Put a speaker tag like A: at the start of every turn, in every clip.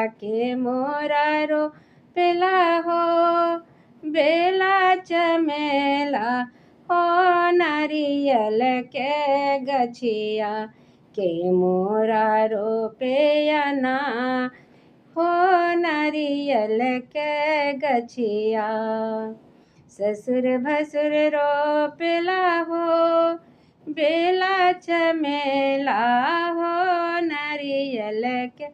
A: के मोरा रोपेला हो, बेला चमेला हो नारियल के गछिया के मोरा रोपेया ना हो नारियल के गछिया। ससुर भसुर रोपेला हो, बेला चमेला हो नारियल के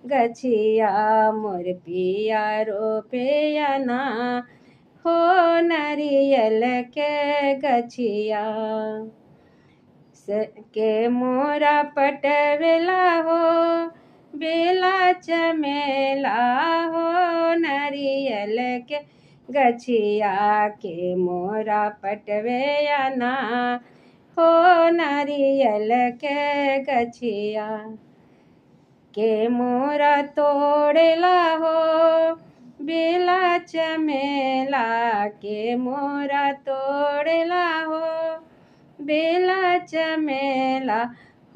A: गछिया मोर पिया रोपेया ना हो नारियल के गछिया। के मोरा पटवेला हो, बेला चमेला हो नारियल के गछिया के मोरा पटवेया ना हो नारियल के गछिया। के मोरा तोड़ेला हो, बेला चमेला के मोरा तोड़ेला हो, बेला चमेला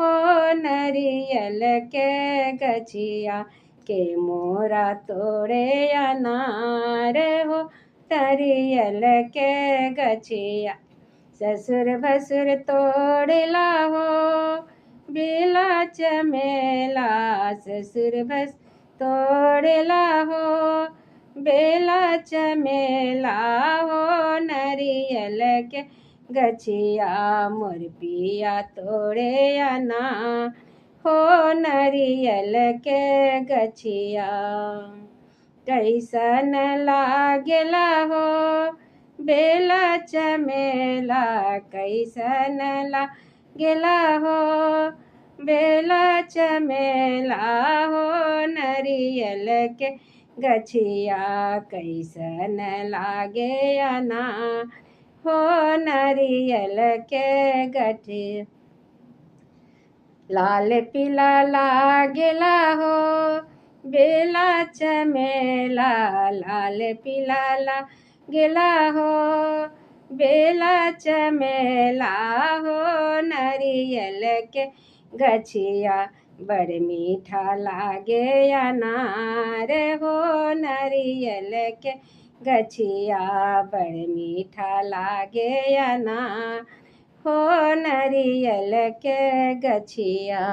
A: हो नारियल के गछिया के मोरा तोड़े अनार हो नारियल के गछिया। ससुर भसुर तोड़ेला हो, बेला चमेला ससुर भस तोड़ेला हो, बेला चमेला हो नारियल के गछिया मोर पिया तोड़े अना हो नारियल के गछिया। कैसन लागेला हो बेला चमेला, कैसन लागेला हो बेला चमेला हो नारियल के गछिया। कैसन लागे अना हो नारियल के गछिया। लाल पीला लागेला हो बेला चमेला, लाल पीला लागेला हो बेला चमेला हो नारियल के गछिया। बड़ मीठा लागे अनार हो नारियल के गछिया, बड़ मीठा लागे अनार हो नारियल के गछिया।